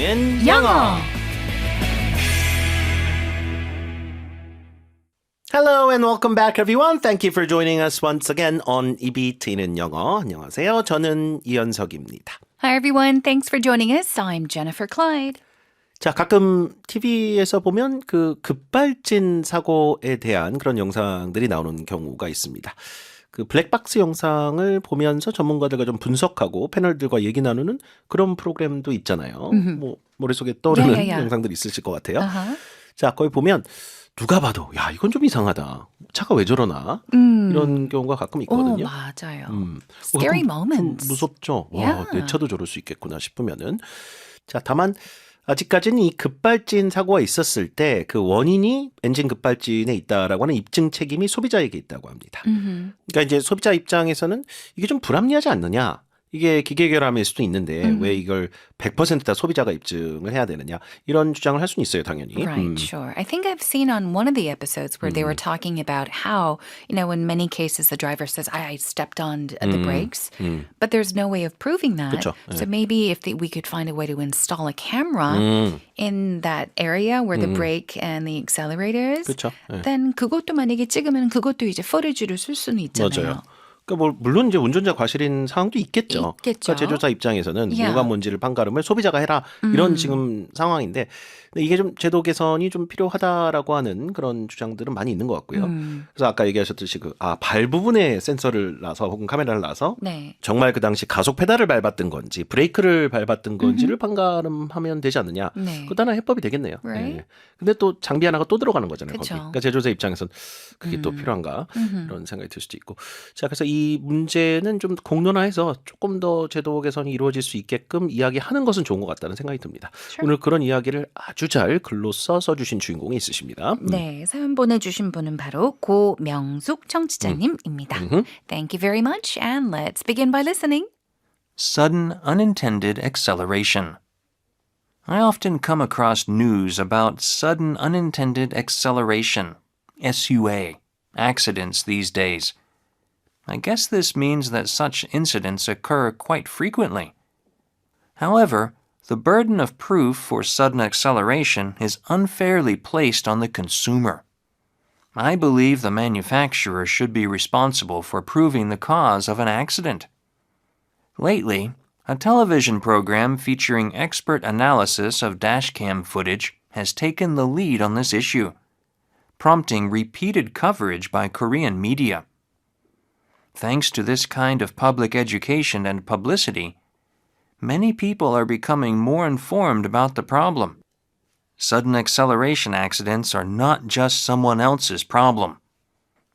튀는 영어. Hello and welcome back everyone. Thank you for joining us once again on 입이 튀는 영어. 안녕하세요. 저는 이현석입니다. Hi everyone. Thanks for joining us. I'm Jennifer Clyde. 자, 가끔 TV에서 보면 그 급발진 사고에 대한 그런 영상들이 나오는 경우가 있습니다. 그 블랙박스 영상을 보면서 전문가들과 좀 분석하고 패널들과 얘기 나누는 그런 프로그램도 있잖아요. 뭐 머릿속에 떠오르는 영상들이 있으실 것 같아요. 자, 거기 보면 누가 봐도 야, 이건 좀 이상하다. 차가 왜 저러나? 이런 경우가 가끔 있거든요. 맞아요. Scary moments. 무섭죠. 와, 내 차도 저럴 수 있겠구나 싶으면은. 자, 다만 아직까지는 이 급발진 사고가 있었을 때 그 원인이 엔진 급발진에 있다라고 하는 입증 책임이 소비자에게 있다고 합니다. 그러니까 이제 소비자 입장에서는 이게 좀 불합리하지 않느냐. 이게 기계 결함일 수도 있는데 왜 이걸 100% 다 소비자가 입증을 해야 되느냐. 이런 주장을 할 수는 있어요, 당연히. Right, sure. I think I've seen on one of the episodes where they were talking about how, in many cases the driver says, I stepped on the brakes, but there's no way of proving that. 그쵸. So maybe if we could find a way to install a camera in that area where the brake and the accelerator is, 그쵸. then 그것도 만약에 찍으면 그것도 이제 footage로 쓸 수는 있잖아요. 맞아요. 그러니까 물론 이제 운전자 과실인 상황도 있겠죠. 있겠죠. 그러니까 제조사 입장에서는 뭐가 뭔지를 판가름을 소비자가 해라 이런 지금 상황인데 근데 이게 좀 제도 개선이 좀 필요하다라고 하는 그런 주장들은 많이 있는 것 같고요. 그래서 아까 얘기하셨듯이 발 부분에 센서를 놔서 혹은 카메라를 놔서 정말 그 당시 가속 페달을 밟았던 건지 브레이크를 밟았던 건지를 판가름하면 되지 않느냐. 그것도 하나 해법이 되겠네요. Right. 네. 근데 또 장비 하나가 또 들어가는 거잖아요. 그쵸. 거기. 그러니까 제조사 입장에서는 그게 또 필요한가 이런 생각이 들 수도 있고. 자, 그래서 이 문제는 좀 공론화해서 조금 더 제도 개선이 이루어질 수 있게끔 이야기하는 것은 좋은 것 같다는 생각이 듭니다. Sure. 오늘 그런 이야기를 아주 잘 글로 써주신 주인공이 있으십니다. 네, 사연 보내주신 분은 바로 고명숙 청취자님입니다. Thank you very much, and let's begin by listening. Sudden unintended acceleration. I often come across news about sudden unintended acceleration, SUA, accidents these days. I guess this means that such incidents occur quite frequently. However, the burden of proof for sudden acceleration is unfairly placed on the consumer. I believe the manufacturer should be responsible for proving the cause of an accident. Lately, a television program featuring expert analysis of dashcam footage has taken the lead on this issue, prompting repeated coverage by Korean media. Thanks to this kind of public education and publicity, many people are becoming more informed about the problem. Sudden acceleration accidents are not just someone else's problem.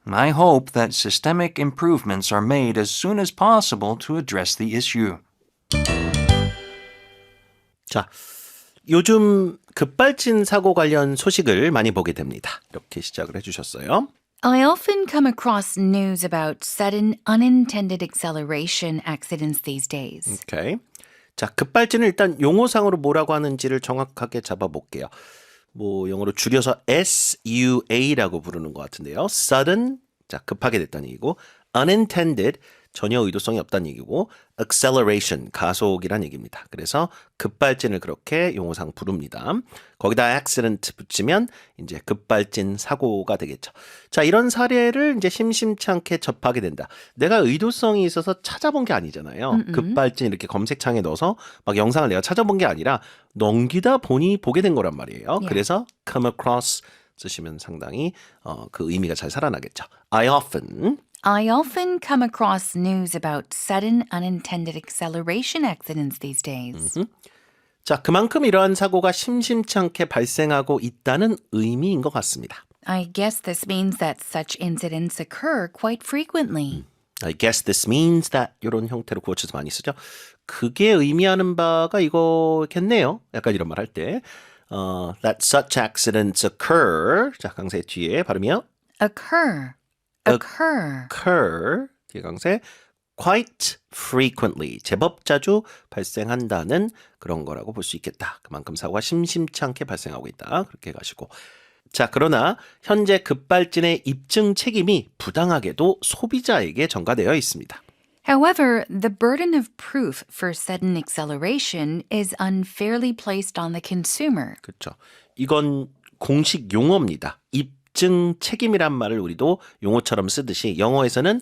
I hope that systemic improvements are made as soon as possible to address the issue. 자, 요즘 급발진 사고 관련 소식을 많이 보게 됩니다. 이렇게 시작을 해주셨어요. I often come across news about sudden unintended acceleration accidents these days. 오케이. 자, 급발진을 일단 용어상으로 뭐라고 하는지를 정확하게 잡아볼게요. 뭐 영어로 줄여서 SUA라고 부르는 것 같은데요. Sudden, 자, 급하게 됐다는 얘기고, unintended, 전혀 의도성이 없다는 얘기고, acceleration, 가속이란 얘기입니다. 그래서 급발진을 그렇게 용어상 부릅니다. 거기다 accident 붙이면 이제 급발진 사고가 되겠죠. 자, 이런 사례를 이제 심심치 않게 접하게 된다. 내가 의도성이 있어서 찾아본 게 아니잖아요. 급발진 이렇게 검색창에 넣어서 막 영상을 내가 찾아본 게 아니라 넘기다 보니 보게 된 거란 말이에요. 그래서 come across 쓰시면 상당히 그 의미가 잘 살아나겠죠. I often come across news about sudden unintended acceleration accidents these days. 자, 그만큼 이러한 사고가 심심치 않게 발생하고 있다는 의미인 것 같습니다. I guess this means that such incidents occur quite frequently. I guess this means that 이런 형태로 구어쳐서 많이 쓰죠. 그게 의미하는 바가 이거겠네요. 약간 이런 말 할 때. That such accidents occur. 자, 강세 뒤에 발음이요. Occur. 뒤에 강세. Quite frequently. 제법 자주 발생한다는 그런 거라고 볼 수 있겠다. 그만큼 사고가 심심치 않게 발생하고 있다. 그렇게 가시고. 자, 그러나 현재 급발진의 입증 책임이 부당하게도 소비자에게 전가되어 있습니다. However, the burden of proof for sudden acceleration is unfairly placed on the consumer. 그렇죠. 이건 공식 용어입니다. 입증 책임이란 말을 우리도 용어처럼 쓰듯이 영어에서는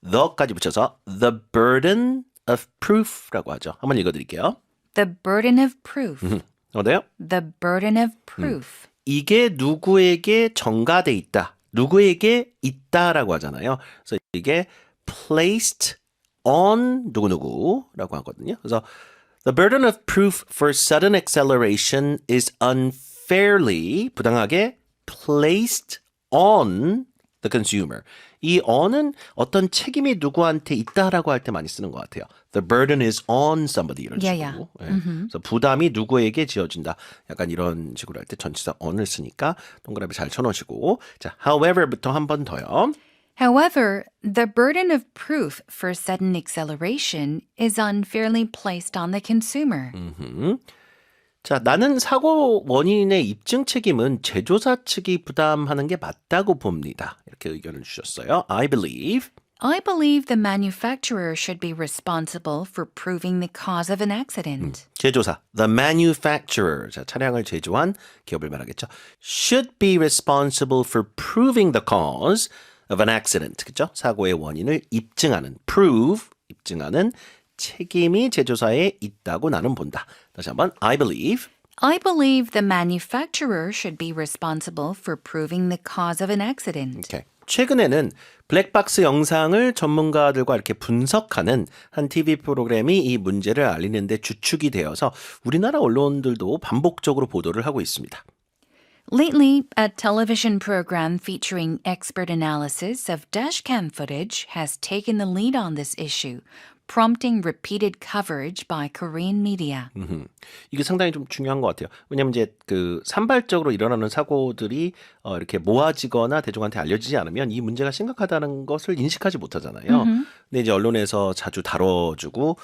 the까지 붙여서 the burden of proof라고 하죠. 한번 읽어드릴게요. The burden of proof. 어때요? The burden of proof. 이게 누구에게 전가돼 있다. 누구에게 있다라고 하잖아요. 그래서 이게 placed on 누구누구라고 하거든요. 그래서 the burden of proof for sudden acceleration is unfairly 부당하게 placed on the consumer. 이 on은 어떤 책임이 누구한테 있다라고 할 때 많이 쓰는 것 같아요. The burden is on somebody 이런 Yeah, 식으로. 예. 그래서 부담이 누구에게 지어진다. 약간 이런 식으로 할 때 전치사 on을 쓰니까 동그라미 잘 쳐놓으시고 자, however부터 한 번 더요. However, the burden of proof for sudden acceleration is unfairly placed on the consumer. 자, 나는 사고 원인의 입증 책임은 제조사 측이 부담하는 게 맞다고 봅니다. 이렇게 의견을 주셨어요. I believe I believe the manufacturer should be responsible for proving the cause of an accident. 제조사, the manufacturer, 자, 차량을 제조한 기업을 말하겠죠. should be responsible for proving the cause of an accident. 그죠? 사고의 원인을 입증하는, prove, 입증하는 책임이 제조사에 있다고 나는 본다. 다시 한번, I believe I believe the manufacturer should be responsible for proving the cause of an accident. 오케이. 최근에는 블랙박스 영상을 전문가들과 이렇게 분석하는 한 TV 프로그램이 이 문제를 알리는 데 주축이 되어서 우리나라 언론들도 반복적으로 보도를 하고 있습니다. Lately, a television program featuring expert analysis of dashcam footage has taken the lead on this issue, prompting repeated coverage by Korean media. 이게 상당히 좀 중요한 것 같아요. 왜냐하면 이제 그 산발적으로 일어나는 사고들이 이렇게 모아지거나 대중한테 알려지지 않으면 이 문제가 심각하다는 것을 인식하지 못하잖아요. 근데 이제 언론에서 자주 다뤄주고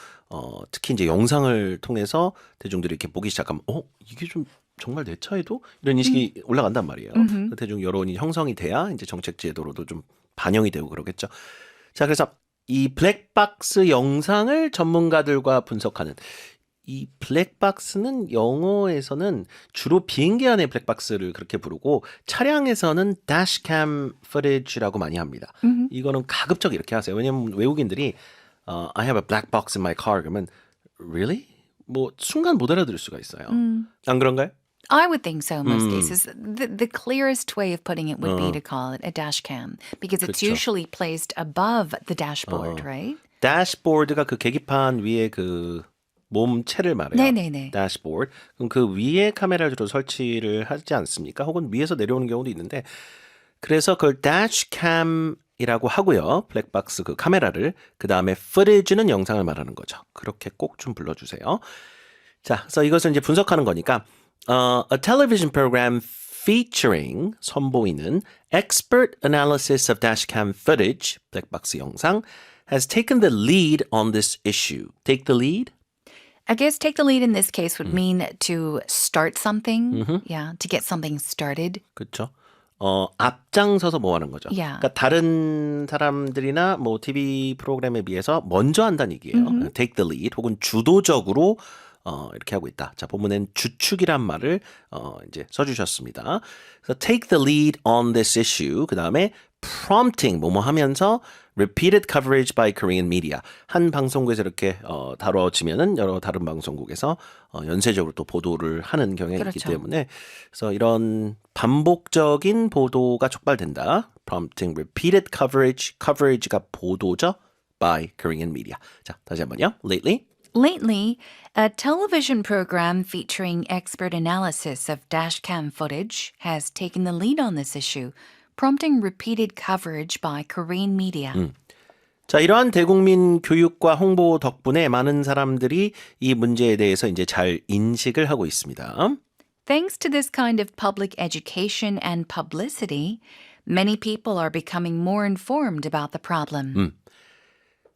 특히 이제 영상을 통해서 대중들이 이렇게 보기 시작하면 이게 좀 정말 내 차에도 이런 인식이 올라간단 말이에요. 대중 여론이 형성이 돼야 이제 정책 제도로도 좀 반영이 되고 그러겠죠. 자, 그래서 이 블랙박스 영상을 전문가들과 분석하는 이 블랙박스는 영어에서는 주로 비행기 안의 블랙박스를 그렇게 부르고 차량에서는 dashcam footage라고 많이 합니다. 이거는 가급적 이렇게 하세요. 왜냐하면 외국인들이 I have a black box in my car 그러면 really? 뭐 순간 못 알아들을 수가 있어요. 안 그런가요? I would think so in most cases. The clearest way of putting it would be to call it a dash cam because it's 그쵸. usually placed above the dashboard, right? dashboard가 그 계기판 위에 그 몸체를 말해요. 네네네. dashboard. 그럼 그 위에 카메라를 주로 설치를 하지 않습니까? 혹은 위에서 내려오는 경우도 있는데 그래서 그걸 dashcam이라고 하고요. 블랙박스 그 카메라를 그 다음에 footage는 영상을 말하는 거죠. 그렇게 꼭 좀 불러주세요. 자, 그래서 이것을 이제 분석하는 거니까 a television program featuring 선보이는 expert analysis of dashcam footage 블랙박스 영상 has taken the lead on this issue. Take the lead? I guess take the lead in this case would mean to start something. Yeah, to get something started. 그렇죠. 앞장서서 뭐 하는 거죠. Yeah. 그러니까 다른 사람들이나 뭐 TV 프로그램에 비해서 먼저 한다는 얘기예요. Take the lead 혹은 주도적으로 이렇게 하고 있다. 자, 본문엔 주축이란 말을 이제 써주셨습니다. 그래서 take the lead on this issue. 그 다음에 prompting 뭐뭐 하면서 repeated coverage by Korean media. 한 방송국에서 이렇게 다뤄지면은 여러 다른 방송국에서 연쇄적으로 또 보도를 하는 경향이 있기 그렇죠. 때문에 그래서 이런 반복적인 보도가 촉발된다. prompting repeated coverage가 보도죠. by Korean media. 자, 다시 한번요. lately. Lately, a television program featuring expert analysis of dashcam footage has taken the lead on this issue, prompting repeated coverage by Korean media. 자, 이러한 대국민 교육과 홍보 덕분에 많은 사람들이 이 문제에 대해서 이제 잘 인식을 하고 있습니다. Thanks to this kind of public education and publicity, many people are becoming more informed about the problem.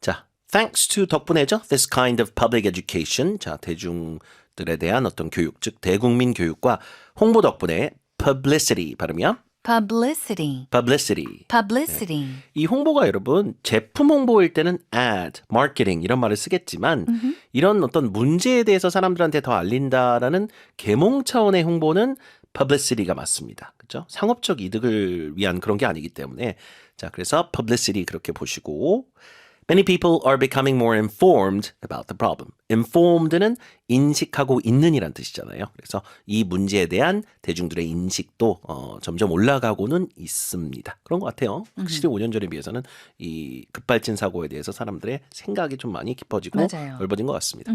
자, thanks to 덕분에죠. This kind of public education. 자, 대중들에 대한 어떤 교육, 즉 대국민 교육과 홍보 덕분에 publicity 발음이요. Publicity. publicity. Publicity. 이 홍보가 여러분 제품 홍보일 때는 ad, marketing 이런 말을 쓰겠지만 이런 어떤 문제에 대해서 사람들한테 더 알린다라는 계몽 차원의 홍보는 publicity가 맞습니다. 그렇죠? 상업적 이득을 위한 그런 게 아니기 때문에 자, 그래서 publicity 그렇게 보시고 Many people are becoming more informed about the problem. informed는 인식하고 있는이란 뜻이잖아요. 그래서 이 문제에 대한 대중들의 인식도 점점 올라가고는 있습니다. 그런 것 같아요. 확실히 5년 전에 비해서는 이 급발진 사고에 대해서 사람들의 생각이 좀 많이 깊어지고 맞아요. 넓어진 것 같습니다.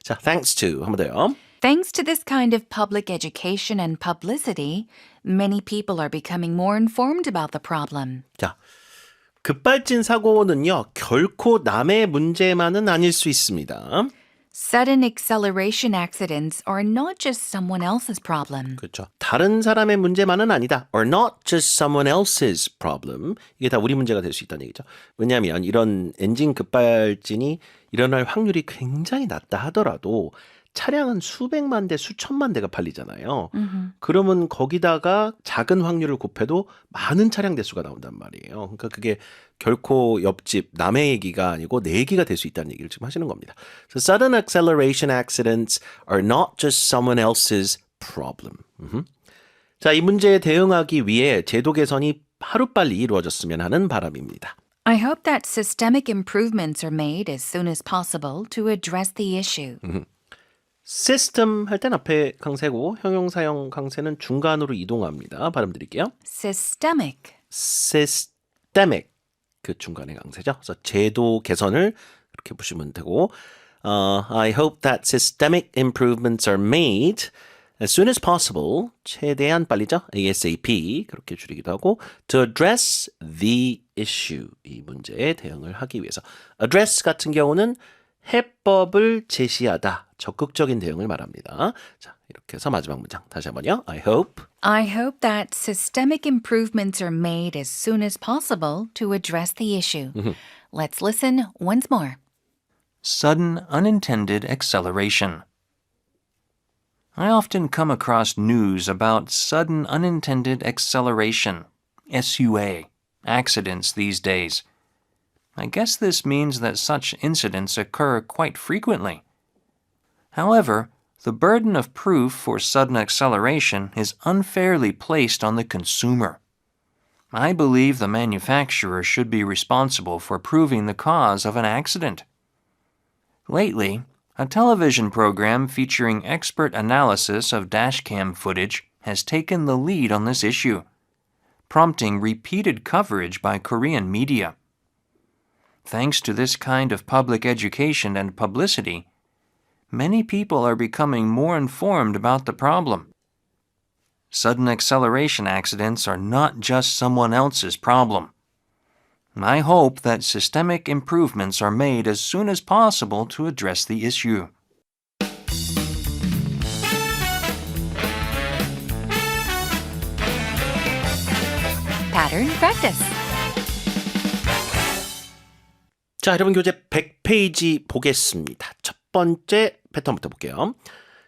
자, thanks to 한 번 더요. Thanks to this kind of public education and publicity, many people are becoming more informed about the problem. 자, 급발진 사고는요, 결코 남의 문제만은 아닐 수 있습니다. Sudden acceleration accidents are not just someone else's problem. 그렇죠. 다른 사람의 문제만은 아니다. Or not just someone else's problem. 이게 다 우리 문제가 될 수 있다는 얘기죠. 왜냐하면 이런 엔진 급발진이 일어날 확률이 굉장히 낮다 하더라도 차량은 수백만 대, 수천만 대가 팔리잖아요. 그러면 거기다가 작은 확률을 곱해도 많은 차량 대수가 나온단 말이에요. 그러니까 그게 결코 옆집 남의 얘기가 아니고 내 얘기가 될 수 있다는 얘기를 지금 하시는 겁니다. So sudden acceleration accidents are not just someone else's problem. 자, 이 문제에 대응하기 위해 제도 개선이 하루빨리 이루어졌으면 하는 바람입니다. I hope that systemic improvements are made as soon as possible to address the issue. system 할 땐 앞에 강세고 형용사형 강세는 중간으로 이동합니다. 발음 드릴게요. Systemic. systemic 그 중간에 강세죠. 그래서 제도 개선을 그렇게 보시면 되고 I hope that systemic improvements are made as soon as possible. 최대한 빨리죠. ASAP 그렇게 줄이기도 하고 to address the issue. 이 문제에 대응을 하기 위해서. address 같은 경우는 해법을 제시하다. 적극적인 대응을 말합니다. 자, 이렇게 해서 마지막 문장 다시 한번요. I hope I hope that systemic improvements are made as soon as possible to address the issue. Let's listen once more. Sudden unintended acceleration. I often come across news about sudden unintended acceleration, SUA, accidents these days. I guess this means that such incidents occur quite frequently. However, the burden of proof for sudden acceleration is unfairly placed on the consumer. I believe the manufacturer should be responsible for proving the cause of an accident. Lately, a television program featuring expert analysis of dashcam footage has taken the lead on this issue, prompting repeated coverage by Korean media. Thanks to this kind of public education and publicity, many people are becoming more informed about the problem. Sudden acceleration accidents are not just someone else's problem. I hope that systemic improvements are made as soon as possible to address the issue. Pattern practice. 자, 여러분 교재 100페이지 보겠습니다. 첫 번째 패턴부터 볼게요.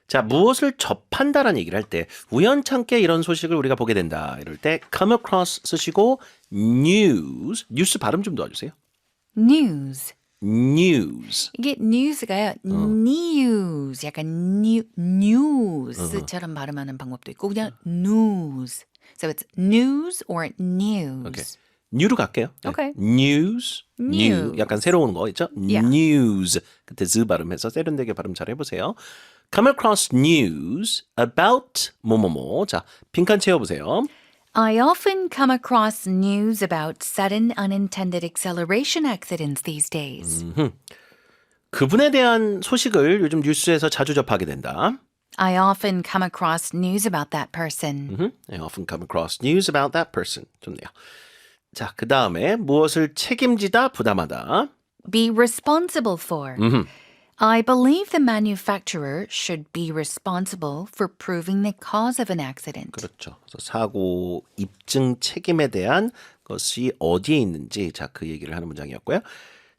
자, 무엇을 접한다라는 얘기를 할 때 우연찮게 이런 소식을 우리가 보게 된다. 이럴 때 come across 쓰시고 news, 뉴스 발음 좀 도와주세요. News. news. 이게 news가요. news. 약간 news처럼 발음하는 방법도 있고 그냥 news. So it's news or news. 오케이. new로 갈게요. 네. Okay. news, new. 약간 새로운 거 있죠? Yeah. news. 그때 z 발음해서 세련되게 발음 잘 해보세요. come across news about 뭐뭐뭐. 자, 빈칸 채워보세요. I often come across news about sudden unintended acceleration accidents these days. 그분에 대한 소식을 요즘 뉴스에서 자주 접하게 된다. I often come across news about that person. I often come across news about that person. 좋네요. 자, 그 다음에 무엇을 책임지다, 부담하다. Be responsible for. I believe the manufacturer should be responsible for proving the cause of an accident. 그렇죠. 그래서 사고 입증 책임에 대한 것이 어디에 있는지, 자, 그 얘기를 하는 문장이었고요.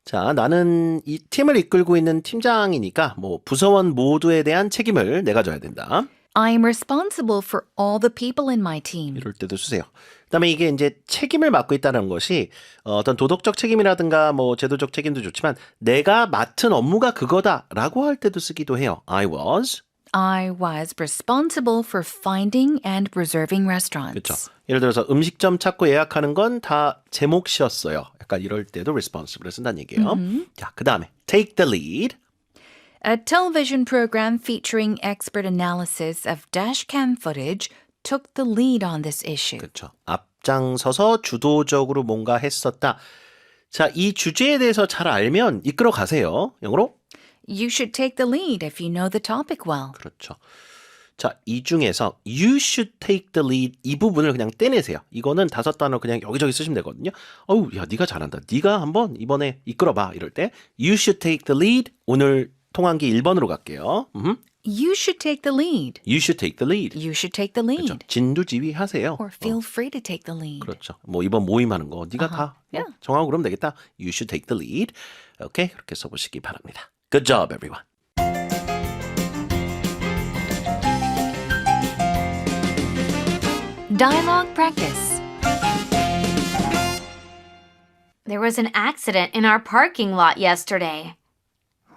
자, 나는 이 팀을 이끌고 있는 팀장이니까 뭐 부서원 모두에 대한 책임을 내가 져야 된다. I'm responsible for all the people in my team. 이럴 때도 쓰세요. 그다음에 이게 이제 책임을 맡고 있다는 것이 어떤 도덕적 책임이라든가 뭐 제도적 책임도 좋지만 내가 맡은 업무가 그거다라고 할 때도 쓰기도 해요. I was responsible for finding and reserving restaurants. 그렇죠. 예를 들어서 음식점 찾고 예약하는 건 다 제 몫이었어요. 약간 이럴 때도 responsible을 쓴다는 얘기예요. 자, 그다음에 take the lead. A television program featuring expert analysis of dashcam footage took the lead on this issue. 그렇죠. 앞장서서 주도적으로 뭔가 했었다. 자, 이 주제에 대해서 잘 알면 이끌어 가세요. 영어로 You should take the lead if you know the topic well. 그렇죠. 자, 이 중에서 you should take the lead 이 부분을 그냥 떼내세요. 이거는 5단어 그냥 여기저기 쓰시면 되거든요. 어우, 야, 네가 잘한다. 네가 한번 이번에 이끌어봐. 이럴 때 you should take the lead. 오늘 통한기 1번으로 갈게요. You should take the lead. You should take the lead. You should take the lead. 그렇죠. 진두지휘 하세요. Or feel free to take the lead. 그렇죠. 뭐 이번 모임하는 거 네가 다 Yeah. 정하고 그러면 되겠다. You should take the lead. 오케이, 그렇게 써보시기 바랍니다. Good job, everyone. Dialogue practice. There was an accident in our parking lot yesterday.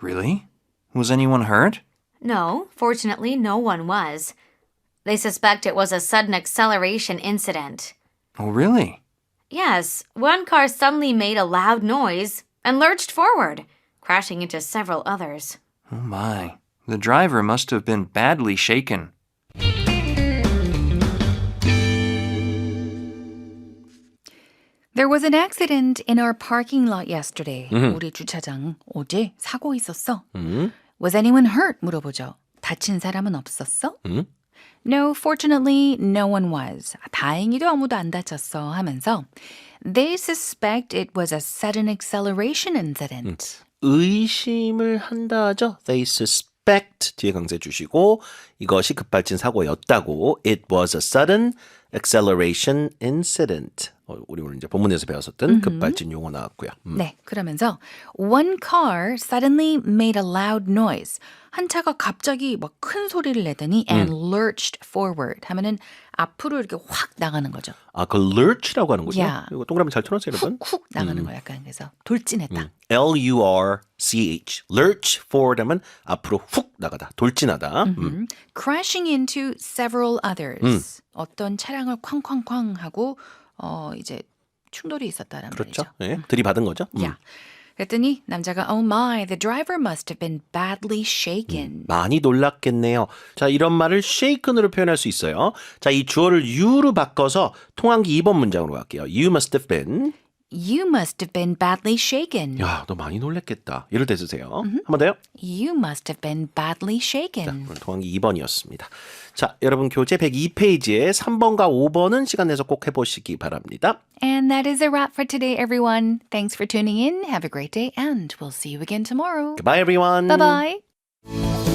Really? Was anyone hurt? No, fortunately, no one was. They suspect it was a sudden acceleration incident. Oh, really? Yes, one car suddenly made a loud noise and lurched forward, crashing into several others. Oh, my. The driver must have been badly shaken. There was an accident in our parking lot yesterday. 우리 주차장 어제 사고 있었어. Was anyone hurt? 물어보죠. 다친 사람은 없었어? No, fortunately, no one was. 다행히도 아무도 안 다쳤어 하면서 They suspect it was a sudden acceleration incident. 의심을 한다죠. They suspect 뒤에 강세 주시고 이것이 급발진 사고였다고. It was a sudden acceleration incident. 우리 오늘 이제 본문에서 배웠었던 급발진 용어 나왔고요. 네, 그러면서 One car suddenly made a loud noise. 한 차가 갑자기 막 큰 소리를 내더니 and lurched forward 하면은 앞으로 이렇게 확 나가는 거죠. 아, 그 lurch라고 하는군요. Yeah. 이거 동그라미 잘 쳐놨어요, 여러분. 훅훅 나가는 거 약간 그래서 돌진했다. L-U-R-C-H. lurch forward 하면 앞으로 훅 나가다, 돌진하다. Crashing into several others. 어떤 차량을 쾅쾅쾅 하고 이제 충돌이 있었다는 그렇죠. 말이죠. 예, 들이받은 거죠. 야. 그랬더니 남자가 Oh my, the driver must have been badly shaken. 많이 놀랐겠네요. 자, 이런 말을 shaken으로 표현할 수 있어요. 자, 이 주어를 you로 바꿔서 통한기 2번 문장으로 갈게요. You must have been. You must have been badly shaken. 야, 너 많이 놀랬겠다. 이럴 때 쓰세요. 한 번 더요. You must have been badly shaken. 오늘 통한기 2번이었습니다. 자, 여러분 교재 102페이지에 3번과 5번은 시간 내서 꼭 해보시기 바랍니다. And that is a wrap for today, everyone. Thanks for tuning in. Have a great day, and we'll see you again tomorrow. Goodbye, everyone. Bye bye.